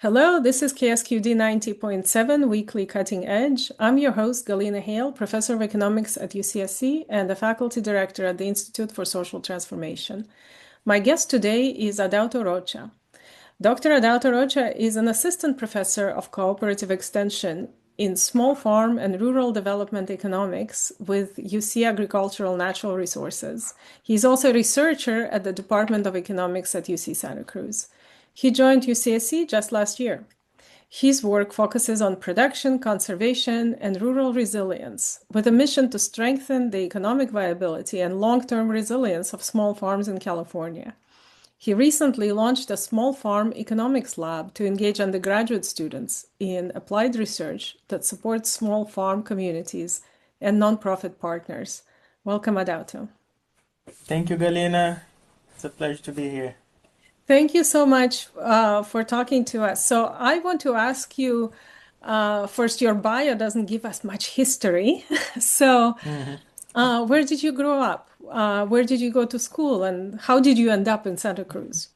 Hello, this is KSQD 90.7 Weekly Cutting Edge. I'm your host, Galina Hale, Professor of Economics at UCSC and the Faculty Director at the Institute for Social Transformation. My guest today is Adauto Rocha. Dr. Adauto Rocha is an Assistant Professor of Cooperative Extension in Small Farm and Rural Development Economics with UC Agricultural Natural Resources. He's also a researcher at the Department of Economics at UC Santa Cruz. He joined UCSC just last year. His work focuses on production, conservation, and rural resilience, with a mission to strengthen the economic viability and long-term resilience of small farms in California. He recently launched a small farm economics lab to engage undergraduate students in applied research that supports small farm communities and nonprofit partners. Welcome, Adauto. Thank you, Galina. It's a pleasure to be here. Thank you so much for talking to us. So I want to ask you first, your bio doesn't give us much history. So Mhm. where did you grow up? Where did you go to school? And how did you end up in Santa Cruz?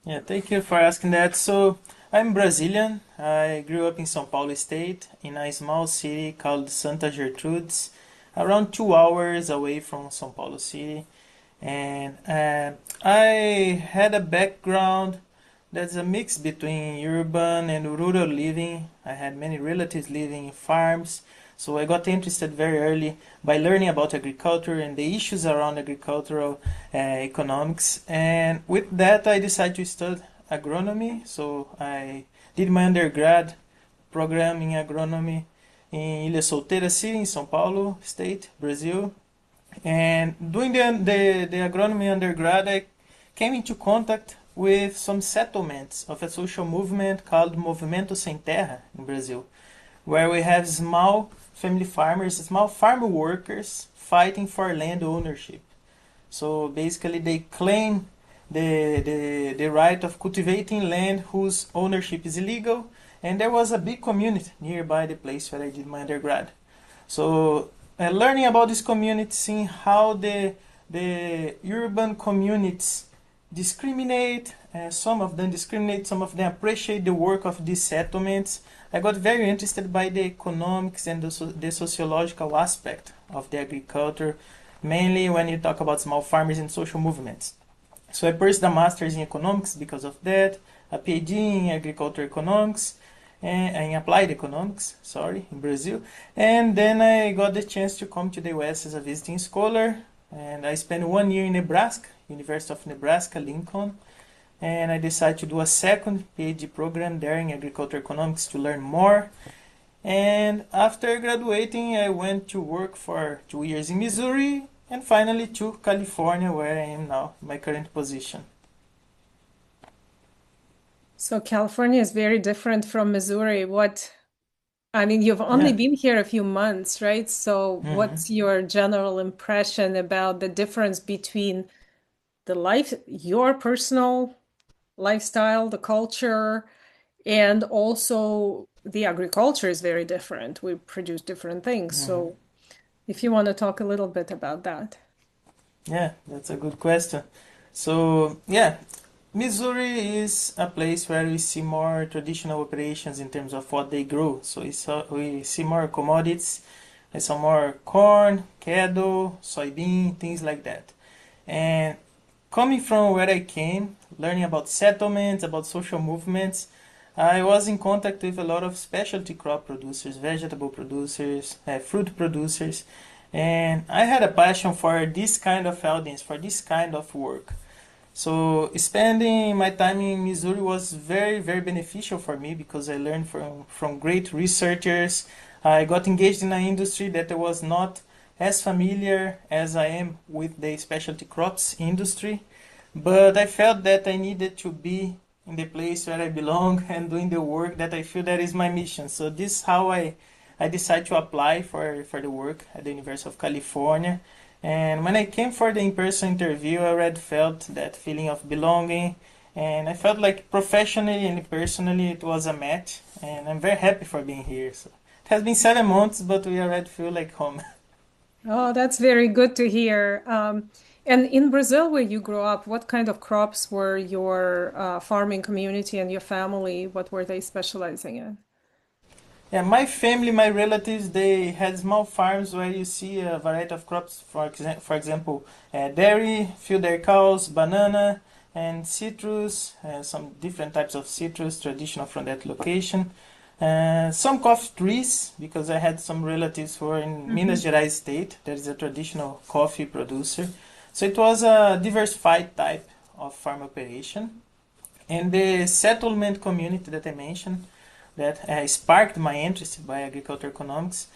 Yeah, thank you for asking that. So, I'm Brazilian. I grew up in São Paulo State in a small city called Santa Gertrudes, around 2 hours away from São Paulo City. And I had a background that's a mix between urban and rural living. I had many relatives living in farms, so I got interested very early by learning about agriculture and the issues around agricultural economics. And with that, I decided to study agronomy. So I did my undergrad program in agronomy in Ilha Solteira City in São Paulo State, Brazil. And doing the agronomy undergrad, I came into contact with some settlements of a social movement called Movimento Sem Terra in Brazil, where we have small family farmers, small farm workers fighting for land ownership. So basically, they claim the right of cultivating land whose ownership is illegal, and there was a big community nearby the place where I did my undergrad. So learning about this community, seeing how the urban communities discriminate, some of them discriminate, some of them appreciate the work of these settlements. I got very interested by the economics and the sociological aspect of the agriculture, mainly when you talk about small farmers and social movements. So I pursued a master's in economics because of that, a PhD in agriculture economics, and in applied economics, sorry, in Brazil. And then I got the chance to come to the US as a visiting scholar, and I spent 1 year in Nebraska, University of Nebraska, Lincoln, and I decided to do a second PhD program there in agriculture economics to learn more. And after graduating, I went to work for 2 years in Missouri, and finally to California, where I am now, my current position. So California is very different from Missouri. You've only Yeah. been here a few months, right? So hmm what's your general impression about the difference between your personal lifestyle, the culture, and also the agriculture is very different. We produce different things. hmm So if you want to talk a little bit about that. Yeah, that's a good question. So, yeah, Missouri is a place where we see more traditional operations in terms of what they grow. So we see more commodities, and some more corn, cattle, soybean, things like that. And coming from where I came, learning about settlements, about social movements, I was in contact with a lot of specialty crop producers, vegetable producers, fruit producers, and I had a passion for this kind of audience, for this kind of work. So spending my time in Missouri was very, very beneficial for me because I learned from great researchers. I got engaged in an industry that I was not as familiar as I am with the specialty crops industry, but I felt that I needed to be in the place where I belong and doing the work that I feel that is my mission. So this is how I decided to apply for the work at the University of California. And when I came for the in-person interview, I already felt that feeling of belonging, and I felt like professionally and personally it was a match, and I'm very happy for being here. So it has been 7 months, but we already feel like home. Oh, that's very good to hear. And in Brazil, where you grew up, what kind of crops were your farming community and your family? What were they specializing in? Yeah, my family, my relatives, they had small farms where you see a variety of crops. For example, dairy, feed their cows, banana, and citrus, some different types of citrus, traditional from that location. Some coffee trees, because I had some relatives who are in Hmm. Minas Gerais state. That is a traditional coffee producer. So it was a diversified type of farm operation. And the settlement community that I mentioned, that sparked my interest by agriculture economics,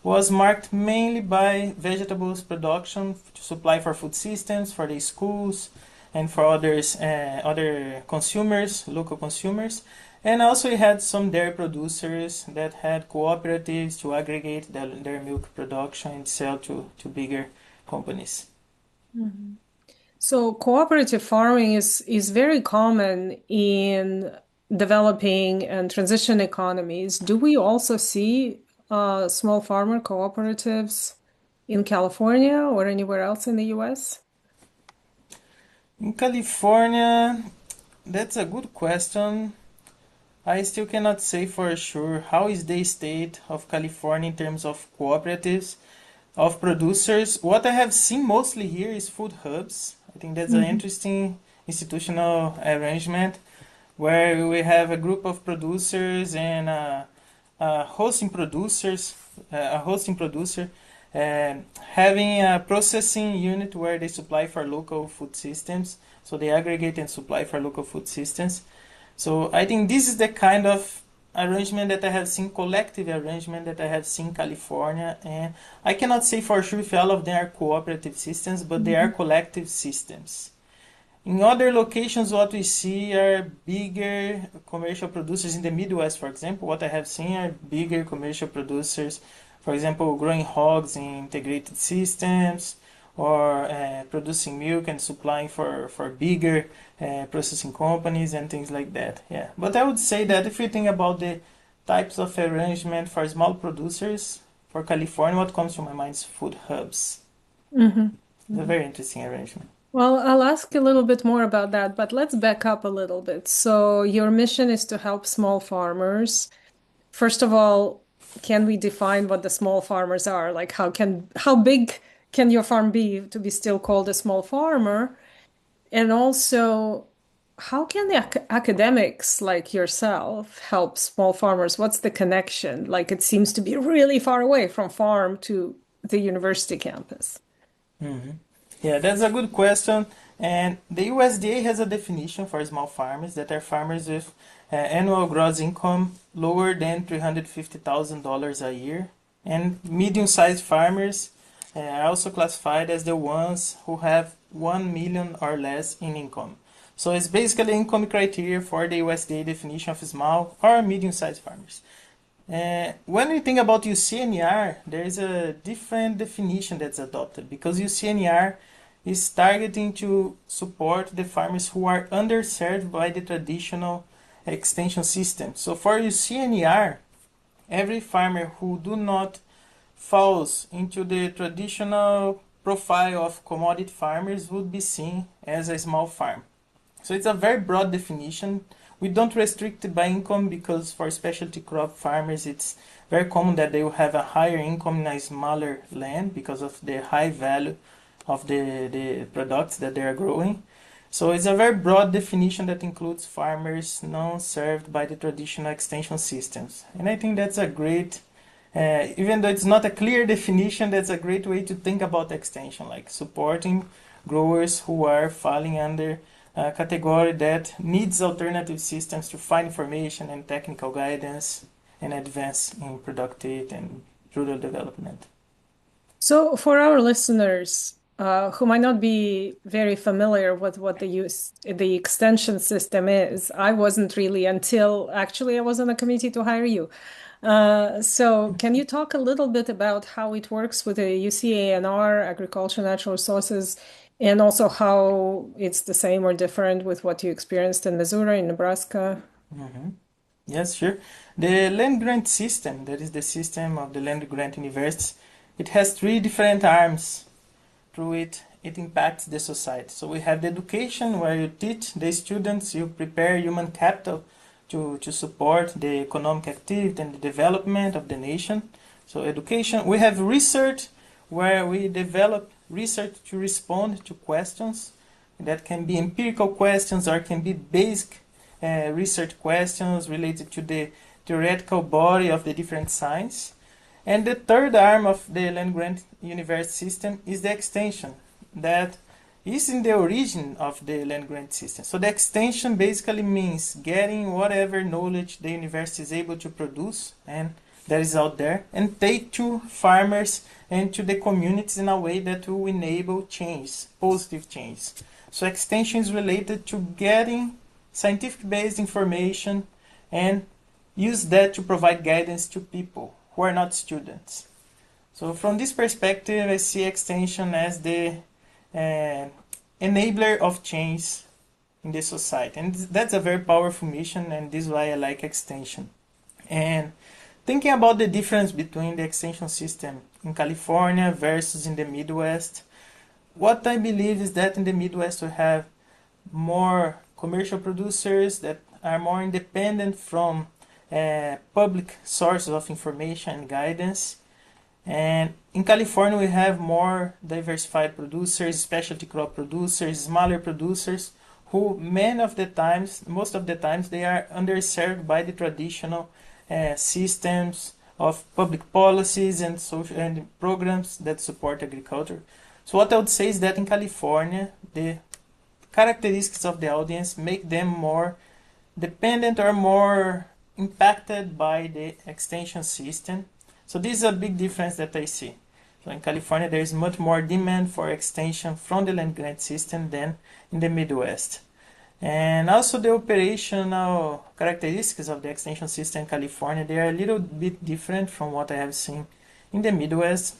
was marked mainly by vegetables production to supply for food systems, for the schools, and for other consumers, local consumers. And also it had some dairy producers that had cooperatives to aggregate their milk production and sell to bigger companies. Hmm. So cooperative farming is very common in developing and transition economies. Do we also see small farmer cooperatives in California or anywhere else in the US? In California, that's a good question. I still cannot say for sure how is the state of California in terms of cooperatives, of producers. What I have seen mostly here is food hubs. I think that's an Hmm. interesting institutional arrangement where we have a group of producers and a hosting producer, having a processing unit where they supply for local food systems. So they aggregate and supply for local food systems. So I think this is the kind of arrangement that I have seen, collective arrangement that I have seen in California, and I cannot say for sure if all of them are cooperative systems, but they are Hmm. collective systems. In other locations, what we see are bigger commercial producers in the Midwest, for example. What I have seen are bigger commercial producers, for example, growing hogs in integrated systems or producing milk and supplying for bigger processing companies and things like that. Yeah, but I would say that if you think about the types of arrangement for small producers for California, what comes to my mind is food hubs. Hmm. It's a very interesting arrangement. Well, I'll ask a little bit more about that, but let's back up a little bit. So, your mission is to help small farmers. First of all, can we define what the small farmers are? Like, how big can your farm be to be still called a small farmer? And also, how can the academics like yourself help small farmers? What's the connection? Like, it seems to be really far away from farm to the university campus. Hmm. Yeah, that's a good question. And the USDA has a definition for small farmers that are farmers with annual gross income lower than $350,000 a year. And medium-sized farmers are also classified as the ones who have 1 million or less in income. So it's basically income criteria for the USDA definition of small or medium-sized farmers. When we think about UCNR, there is a different definition that's adopted because UCNR is targeting to support the farmers who are underserved by the traditional extension system. So for UCNR, every farmer who do not falls into the traditional profile of commodity farmers would be seen as a small farm. So it's a very broad definition. We don't restrict it by income because for specialty crop farmers it's very common that they will have a higher income in a smaller land because of the high value of the products that they are growing. So it's a very broad definition that includes farmers non served by the traditional extension systems. And I think that's a great, even though it's not a clear definition, that's a great way to think about extension, like supporting growers who are falling under a category that needs alternative systems to find information and technical guidance and advance in productivity and rural development. So, for our listeners who might not be very familiar with what the extension system is, I wasn't really until actually I was on a committee to hire you. So, can you talk a little bit about how it works with the UCANR, Agriculture Natural Resources, and also how it's the same or different with what you experienced in Missouri, in Nebraska? Mhm. Yes, sure. The land grant system, that is the system of the land grant universities, it has three different arms through it it impacts the society. So we have the education where you teach the students, you prepare human capital to support the economic activity and the development of the nation. So education. We have research where we develop research to respond to questions that can be empirical questions or can be basic research questions related to the theoretical body of the different science. And the third arm of the land-grant university system is the extension that is in the origin of the land-grant system. So the extension basically means getting whatever knowledge the university is able to produce and that is out there and take to farmers and to the communities in a way that will enable change, positive change. So extension is related to getting scientific-based information and use that to provide guidance to people who are not students. So from this perspective, I see extension as the enabler of change in the society. And that's a very powerful mission, and this is why I like extension. And thinking about the difference between the extension system in California versus in the Midwest, what I believe is that in the Midwest we have more commercial producers that are more independent from public sources of information and guidance. And in California we have more diversified producers, specialty crop producers, smaller producers who most of the times they are underserved by the traditional systems of public policies and social and programs that support agriculture. So what I would say is that in California, the characteristics of the audience make them more dependent or more impacted by the extension system. So this is a big difference that I see. So in California, there is much more demand for extension from the land grant system than in the Midwest. And also the operational characteristics of the extension system in California, they are a little bit different from what I have seen in the Midwest,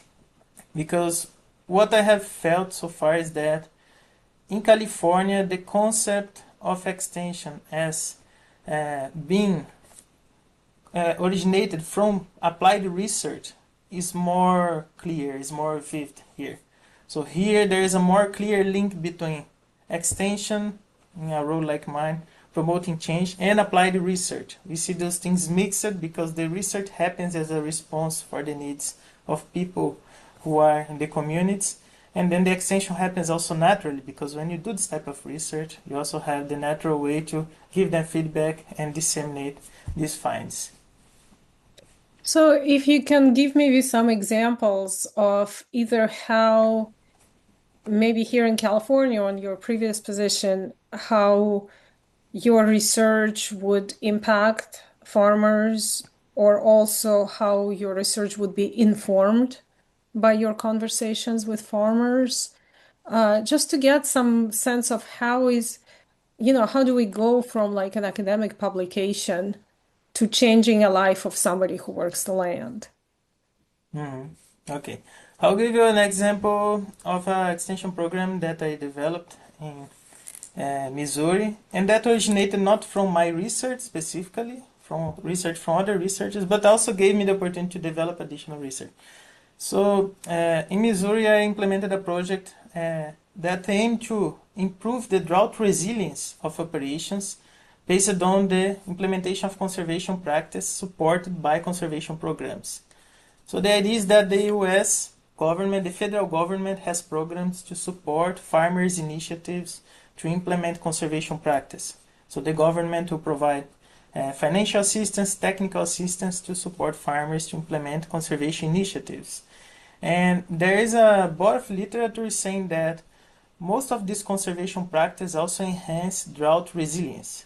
because what I have felt so far is that in California, the concept of extension as being originated from applied research is more clear, is more vivid here. So here there is a more clear link between extension in a role like mine, promoting change, and applied research. We see those things mixed because the research happens as a response for the needs of people who are in the communities. And then the extension happens also naturally, because when you do this type of research, you also have the natural way to give them feedback and disseminate these finds. So if you can give maybe some examples of either how, maybe here in California on your previous position, how your research would impact farmers, or also how your research would be informed by your conversations with farmers, just to get some sense of how do we go from like an academic publication to changing a life of somebody who works the land. Okay, I'll give you an example of an extension program that I developed in Missouri, and that originated not from my research specifically, from research from other researchers, but also gave me the opportunity to develop additional research. So in Missouri, I implemented a project that aimed to improve the drought resilience of operations based on the implementation of conservation practice supported by conservation programs. So the idea is that the US government, the federal government, has programs to support farmers' initiatives to implement conservation practice. So the government will provide financial assistance, technical assistance to support farmers to implement conservation initiatives. And there is a body of literature saying that most of this conservation practice also enhance drought resilience.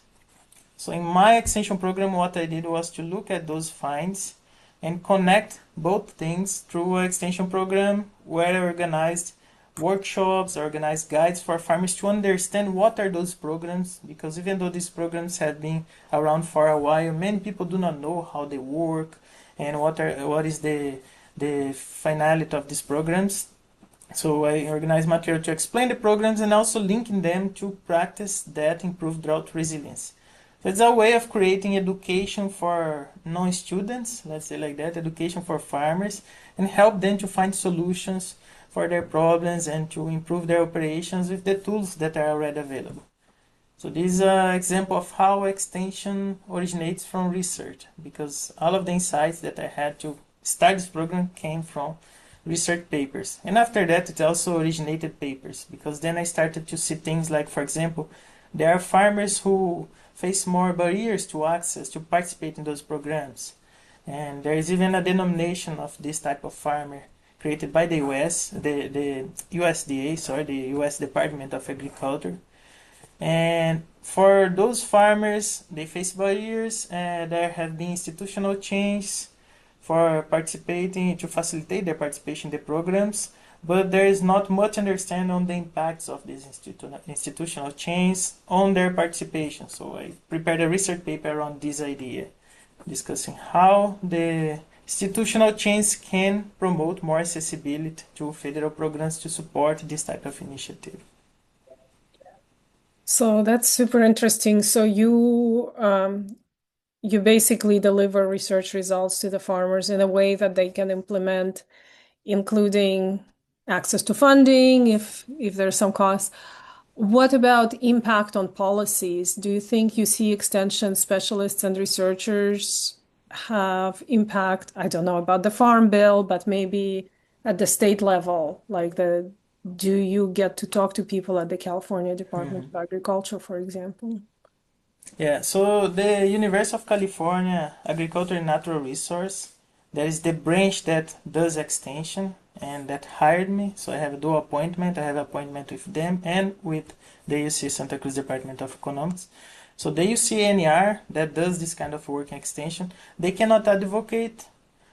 So in my extension program, what I did was to look at those finds and connect both things through an extension program where I organized workshops, organized guides for farmers to understand what are those programs, because even though these programs have been around for a while, many people do not know how they work and what is the finality of these programs. So I organized material to explain the programs and also linking them to practice that improve drought resilience. So it's a way of creating education for non-students, let's say like that, education for farmers, and help them to find solutions for their problems and to improve their operations with the tools that are already available. So this is an example of how extension originates from research, because all of the insights that I had to start this program came from research papers. And after that, it also originated papers, because then I started to see things like, for example, there are farmers who face more barriers to access to participate in those programs. And there is even a denomination of this type of farmer created by the the USDA, sorry, the US Department of Agriculture. And for those farmers, they face barriers, and there have been institutional changes for participating to facilitate their participation in the programs, but there is not much understanding on the impacts of these institutional changes on their participation. So I prepared a research paper on this idea, discussing how the institutional change can promote more accessibility to federal programs to support this type of initiative. So that's super interesting. So you basically deliver research results to the farmers in a way that they can implement, including access to funding if there's some cost. What about impact on policies? Do you think you see extension specialists and researchers have impact? I don't know about the Farm Bill, but maybe at the state level, do you get to talk to people at the California Department of Agriculture, for example? Yeah, so the University of California Agriculture and Natural Resource, that is the branch that does extension and that hired me. So I have a dual appointment. I have an appointment with them and with the UC Santa Cruz Department of Economics. So the UCNR that does this kind of work in extension, they cannot advocate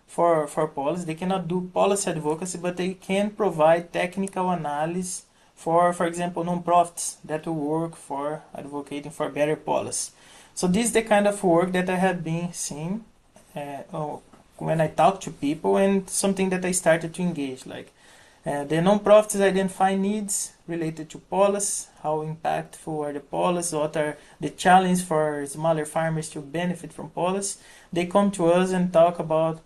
for policy. They cannot do policy advocacy, but they can provide technical analysis for example, non-profits that will work for advocating for better policy. So this is the kind of work that I have been seeing when I talk to people, and something that I started to engage. Like the non-profits identify needs related to policy, how impactful are the policies, what are the challenges for smaller farmers to benefit from policy. They come to us and talk about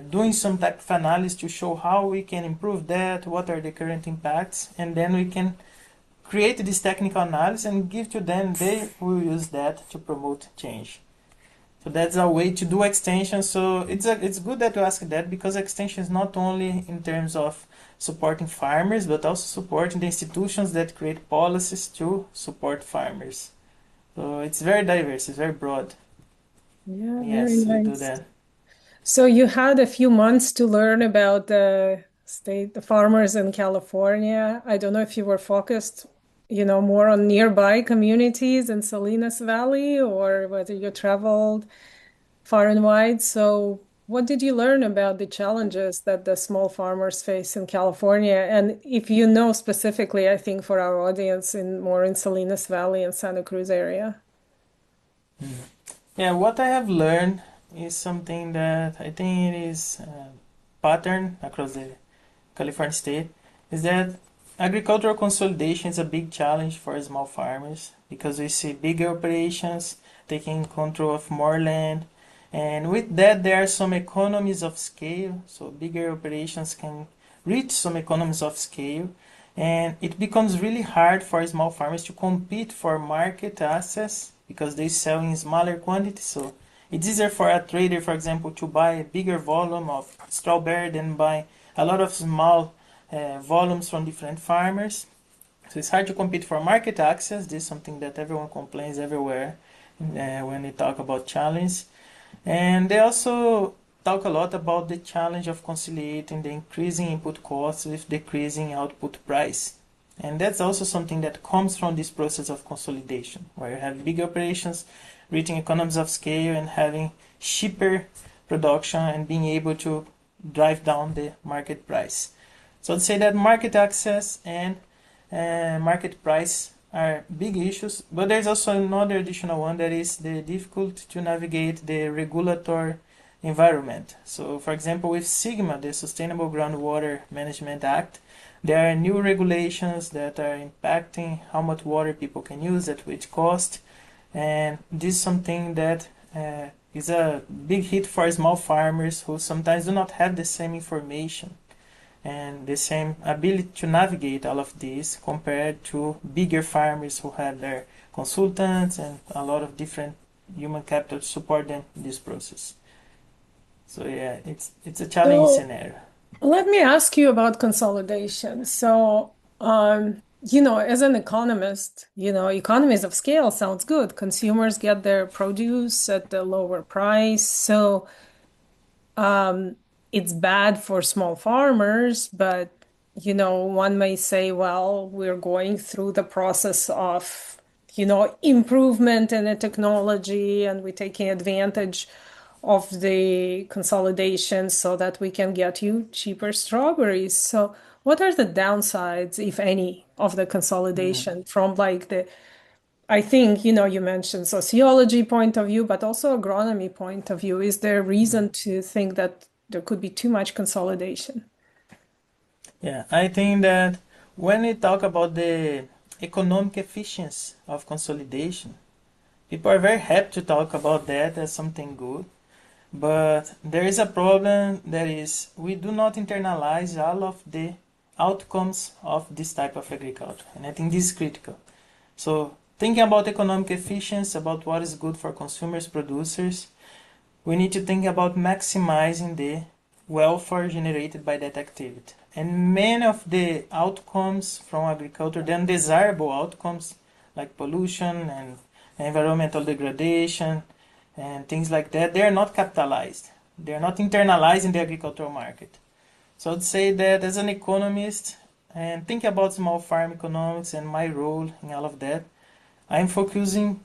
doing some type of analysis to show how we can improve that, what are the current impacts, and then we can create this technical analysis and give to them. They will use that to promote change. So that's a way to do extension. So it's good that you ask that, because extension is not only in terms of supporting farmers, but also supporting the institutions that create policies to support farmers. So it's very diverse, it's very broad. Yeah, very Yes, we do nice. that. So you had a few months to learn about the farmers in California. I don't know if you were focused, more on nearby communities in Salinas Valley or whether you traveled far and wide. So what did you learn about the challenges that the small farmers face in California? And if you know specifically, I think for our audience in Salinas Valley and Santa Cruz area. Yeah, what I have learned is something that I think it is a pattern across the California state, is that agricultural consolidation is a big challenge for small farmers, because we see bigger operations taking control of more land, and with that there are some economies of scale. So bigger operations can reach some economies of scale, and it becomes really hard for small farmers to compete for market access, because they sell in smaller quantities. So it's easier for a trader, for example, to buy a bigger volume of strawberry than buy a lot of small volumes from different farmers. So it's hard to compete for market access. This is something that everyone complains everywhere when they talk about challenge. And they also talk a lot about the challenge of conciliating the increasing input costs with decreasing output price. And that's also something that comes from this process of consolidation, where you have big operations reaching economies of scale and having cheaper production and being able to drive down the market price. So I'd say that market access and market price are big issues, but there's also another additional one, that is the difficulty to navigate the regulatory environment. So for example, with SGMA, the Sustainable Groundwater Management Act, there are new regulations that are impacting how much water people can use, at which cost, and this is something that is a big hit for small farmers who sometimes do not have the same information and the same ability to navigate all of this compared to bigger farmers who have their consultants and a lot of different human capital to support them in this process. So yeah, it's a challenging So scenario. let me ask you about consolidation. As an economist, economies of scale sounds good. Consumers get their produce at a lower price. It's bad for small farmers, but one may say, well, we're going through the process of, improvement in the technology and we're taking advantage of the consolidation so that we can get you cheaper strawberries. So, what are the downsides, if any, of the consolidation from like I think, you mentioned sociology point of view, but also agronomy point of view. Is there reason to think that there could be too much consolidation? Yeah, I think that when we talk about the economic efficiency of consolidation, people are very happy to talk about that as something good. But there is a problem that is we do not internalize all of the outcomes of this type of agriculture. And I think this is critical. So thinking about economic efficiency, about what is good for consumers, producers, we need to think about maximizing the welfare generated by that activity. And many of the outcomes from agriculture, the undesirable outcomes like pollution and environmental degradation and things like that, they are not capitalized. They are not internalized in the agricultural market. So I'd say that as an economist, and think about small farm economics and my role in all of that, I'm focusing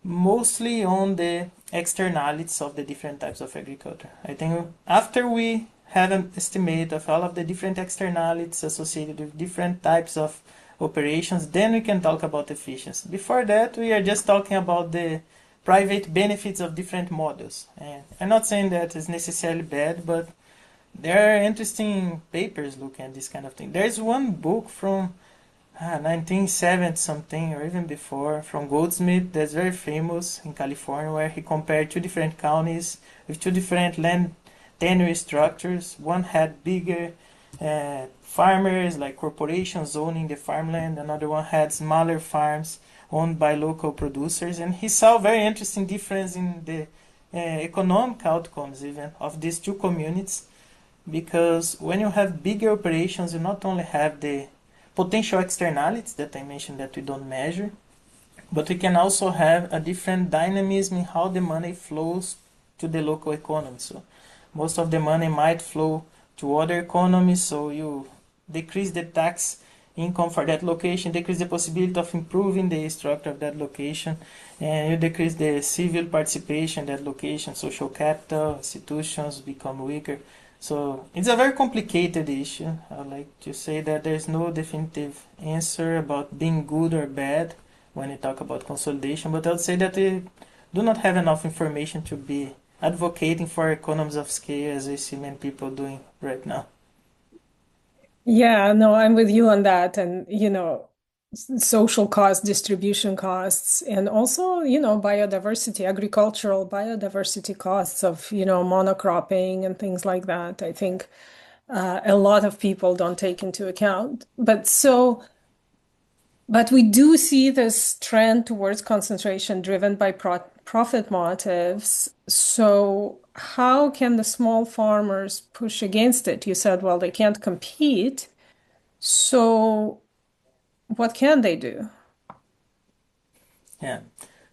mostly on the externalities of the different types of agriculture. I think after we have an estimate of all of the different externalities associated with different types of operations, then we can talk about efficiency. Before that, we are just talking about the private benefits of different models. And I'm not saying that is necessarily bad, but there are interesting papers looking at this kind of thing. There's one book from 1970 something or even before from Goldsmith that's very famous in California, where he compared two different counties with two different land tenure structures. One had bigger farmers like corporations owning the farmland, another one had smaller farms owned by local producers, and he saw very interesting difference in the economic outcomes even of these two communities, because when you have bigger operations you not only have the potential externalities that I mentioned that we don't measure, but we can also have a different dynamism in how the money flows to the local economy. So most of the money might flow to other economies, so you decrease the tax income for that location, decrease the possibility of improving the structure of that location, and you decrease the civil participation in that location, social capital, institutions become weaker. So it's a very complicated issue. I would like to say that there's no definitive answer about being good or bad when we talk about consolidation, but I would say that we do not have enough information to be advocating for economies of scale as we see many people doing right now. Yeah, no, I'm with you on that. And, social costs, distribution costs, and also, biodiversity, agricultural biodiversity costs of, monocropping and things like that. I think a lot of people don't take into account. But we do see this trend towards concentration driven by profit motives. So, how can the small farmers push against it? You said, well, they can't compete. So, what can they do? Yeah,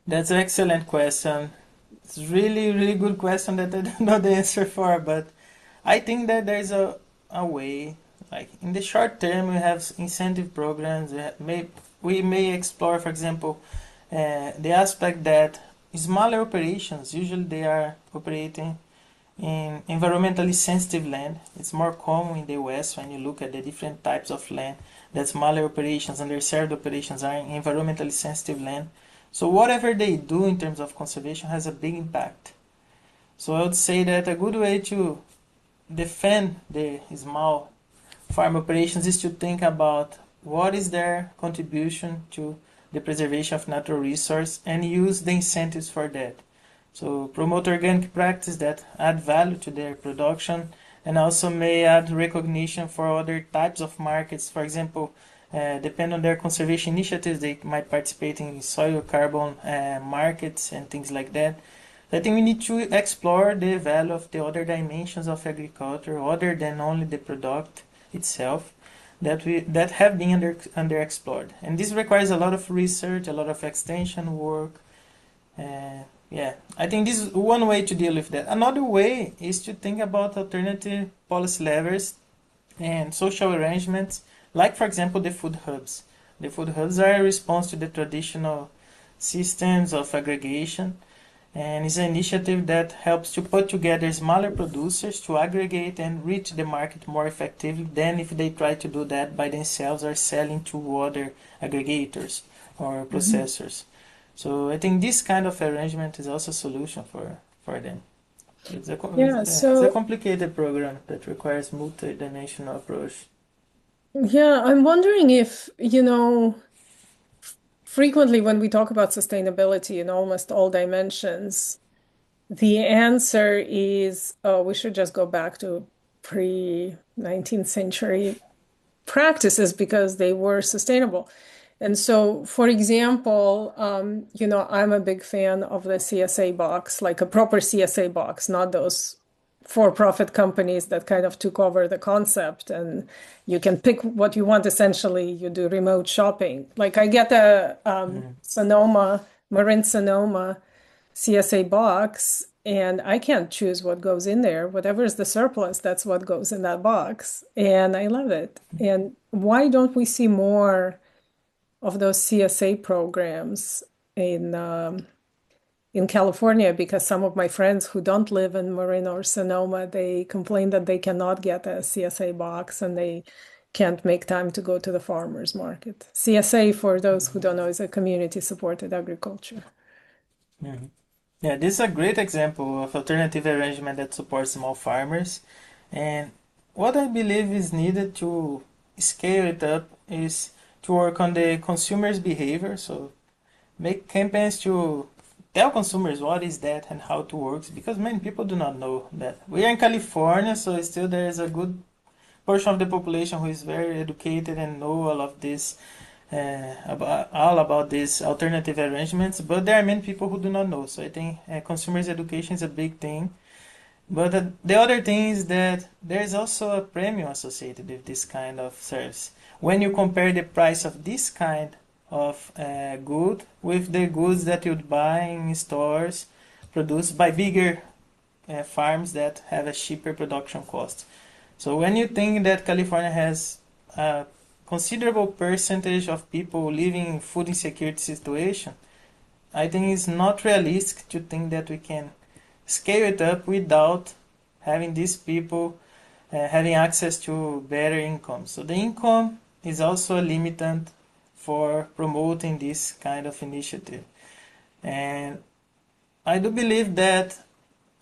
that's an excellent question. It's really, really good question that I don't know the answer for, but I think that there's a way. Like in the short term, we have incentive programs. We may explore, for example, the aspect that smaller operations usually they are operating in environmentally sensitive land. It's more common in the West when you look at the different types of land that smaller operations, underserved operations are in environmentally sensitive land. So whatever they do in terms of conservation has a big impact. So I would say that a good way to defend the small farm operations is to think about what is their contribution to the preservation of natural resource and use the incentives for that. So promote organic practice that add value to their production and also may add recognition for other types of markets. For example, depending on their conservation initiatives, they might participate in soil carbon markets and things like that. I think we need to explore the value of the other dimensions of agriculture, other than only the product itself, that have been underexplored. And this requires a lot of research, a lot of extension work. Yeah, I think this is one way to deal with that. Another way is to think about alternative policy levers and social arrangements, like, for example, the food hubs. The food hubs are a response to the traditional systems of aggregation, and is an initiative that helps to put together smaller producers to aggregate and reach the market more effectively than if they try to do that by themselves or selling to other aggregators or Mhm. processors. So I think this kind of arrangement is also a solution for them. Yeah, It's a so complicated program that requires multi-dimensional approach. yeah, I'm wondering if, frequently when we talk about sustainability in almost all dimensions, the answer is, oh, we should just go back to pre-19th century practices because they were sustainable. And so, for example, I'm a big fan of the CSA box, like a proper CSA box, not those for-profit companies that kind of took over the concept and you can pick what you want. Essentially, you do remote shopping. Like I get a Mm. Sonoma, Marin Sonoma CSA box, and I can't choose what goes in there. Whatever is the surplus, that's what goes in that box. And I love it. And why don't we see more of those CSA programs in California? Because some of my friends who don't live in Marin or Sonoma, they complain that they cannot get a CSA box and they can't make time to go to the farmers market. CSA, for those who don't know, is a community supported agriculture. Mhm. Yeah, this is a great example of alternative arrangement that supports small farmers. And what I believe is needed to scale it up is to work on the consumer's behavior. So make campaigns to tell consumers what is that and how it works, because many people do not know that. We are in California, so still there is a good portion of the population who is very educated and know all of this, all about these alternative arrangements, but there are many people who do not know. So I think consumers education is a big thing. But the other thing is that there is also a premium associated with this kind of service. When you compare the price of this kind of good with the goods that you'd buy in stores produced by bigger farms that have a cheaper production cost. So when you think that California has a considerable percentage of people living in food insecurity situation, I think it's not realistic to think that we can scale it up without having these people having access to better income. So the income is also a limitant for promoting this kind of initiative. And I do believe that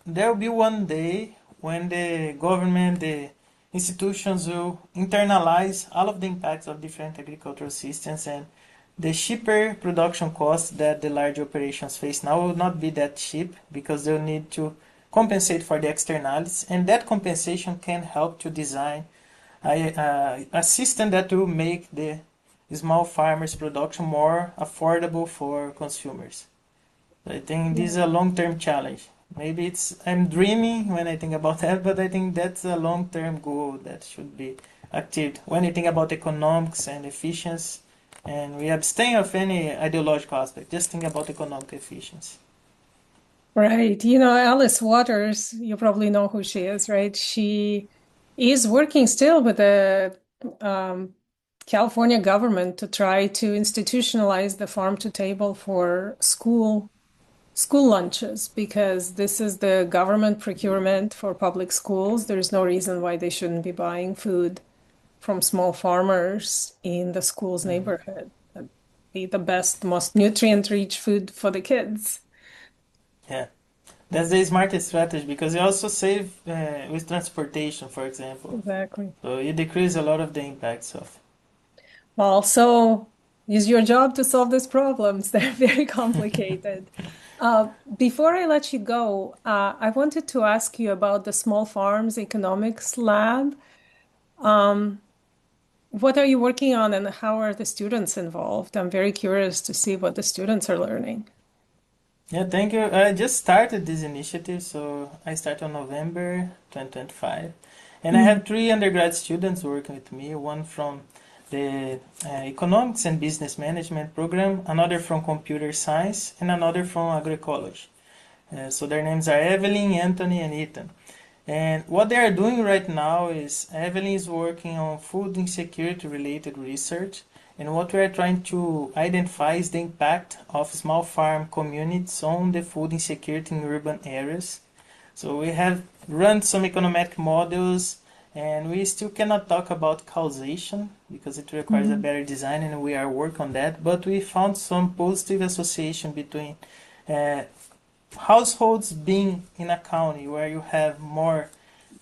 there will be one day when the government, the institutions will internalize all of the impacts of different agricultural systems, and the cheaper production costs that the large operations face now will not be that cheap because they'll need to compensate for the externalities, and that compensation can help to design a system that will make the small farmers production more affordable for consumers. I think this is a long-term challenge. Maybe I'm dreaming when I think about that, but I think that's a long-term goal that should be achieved when you think about economics and efficiency. And we abstain of any ideological aspect. Just think about economic efficiency. Right. Alice Waters, you probably know who she is, right? She is working still with the um, California government to try to institutionalize the farm to table for school lunches because this is the government procurement for public schools. There's no reason why they shouldn't be buying food from small farmers in the school's Mhm. neighborhood. That'd be the best, most nutrient-rich food for the kids. Yeah, that's the smartest strategy because you also save with transportation, for example. Exactly. So you decrease a lot of the impacts of. Also, is your job to solve these problems. They're very complicated. Before I let you go, I wanted to ask you about the Small Farms Economics Lab. What are you working on and how are the students involved? I'm very curious to see what the students are learning. Yeah, thank you. I just started this initiative, so I start on November 2025. And I have three undergrad students working with me, one from the Economics and Business Management program, another from Computer Science, and another from Agroecology. So their names are Evelyn, Anthony, and Ethan. And what they are doing right now is Evelyn is working on food insecurity related research. And what we are trying to identify is the impact of small farm communities on the food insecurity in urban areas. So we have run some econometric models, and we still cannot talk about causation because it requires a Mhm. better design, and we are working on that. But we found some positive association between uh, households being in a county where you have more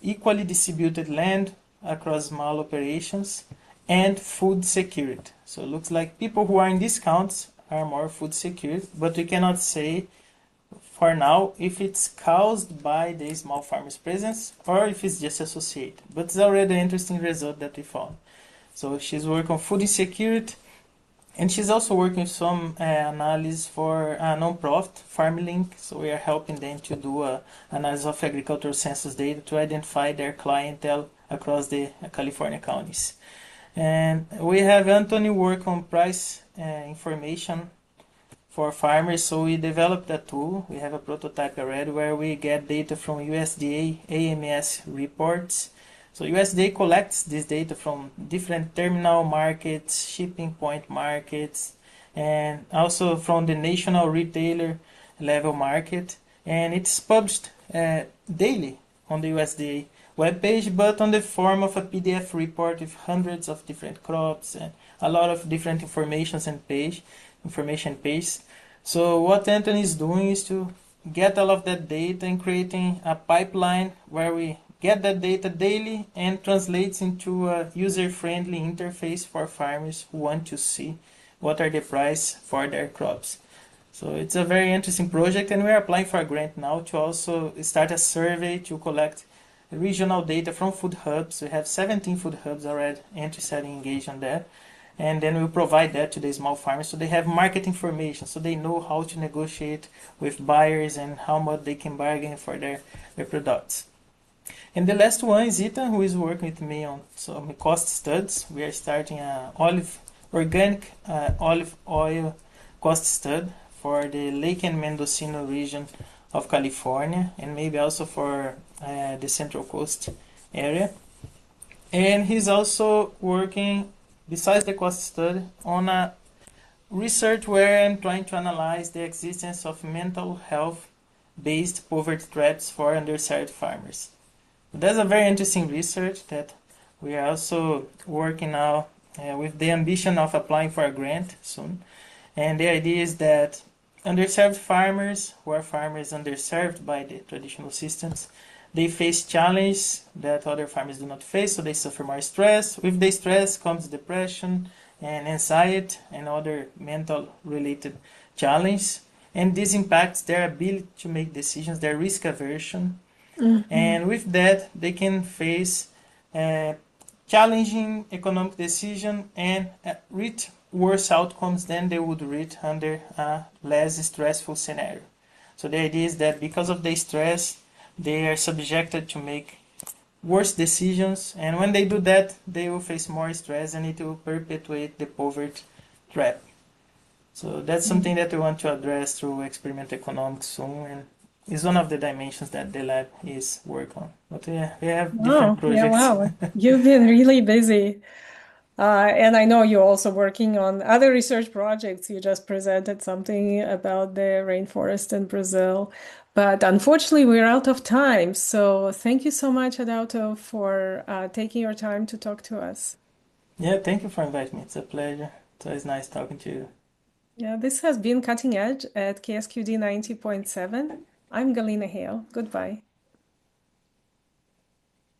equally distributed land across small operations and food security. So it looks like people who are in these counties are more food secure, but we cannot say for now if it's caused by the small farmers presence or if it's just associated. But it's already an interesting result that we found. So she's working on food insecurity, and she's also working some analysis for a non-profit, FarmLink. So we are helping them to do a analysis of agricultural census data to identify their clientele across the California counties. And we have Anthony work on price information for farmers. So we developed a tool. We have a prototype already where we get data from USDA AMS reports. So USDA collects this data from different terminal markets, shipping point markets, and also from the national retailer level market. And it's published daily on the USDA webpage, but on the form of a PDF report with hundreds of different crops and a lot of different information pages. So what Anthony is doing is to get all of that data and creating a pipeline where we get that data daily and translates into a user-friendly interface for farmers who want to see what are the price for their crops. So it's a very interesting project, and we are applying for a grant now to also start a survey to collect regional data from food hubs. We have 17 food hubs already interested in engaged on that. And then we'll provide that to the small farmers so they have market information, so they know how to negotiate with buyers and how much they can bargain for their products. And the last one is Ethan, who is working with me on some cost studies. We are starting a organic olive oil cost study for the Lake and Mendocino region of California, and maybe also for the Central Coast area. And he's also working, besides the cost study, on a research where I'm trying to analyze the existence of mental health based poverty traps for underserved farmers. That's a very interesting research that we are also working now with the ambition of applying for a grant soon. And the idea is that underserved farmers, who are farmers underserved by the traditional systems, they face challenges that other farmers do not face, so they suffer more stress. With the stress comes depression and anxiety and other mental related challenges. And this impacts their ability to make decisions, their risk aversion. Mhm. And with that, they can face challenging economic decision and reach worse outcomes than they would reach under a less stressful scenario. So the idea is that because of the stress, they are subjected to make worse decisions, and when they do that, they will face more stress and it will perpetuate the poverty trap. So that's something that we want to address through experimental economics soon, and is one of the dimensions that the lab is work on. But yeah, we have different Oh, yeah, projects. wow. You've been really busy. And I know you're also working on other research projects. You just presented something about the rainforest in Brazil. But unfortunately, we're out of time. So thank you so much, Adauto, for taking your time to talk to us. Yeah, thank you for inviting me. It's a pleasure. It's always nice talking to you. Yeah, this has been Cutting Edge at KSQD 90.7. I'm Galina Hale. Goodbye.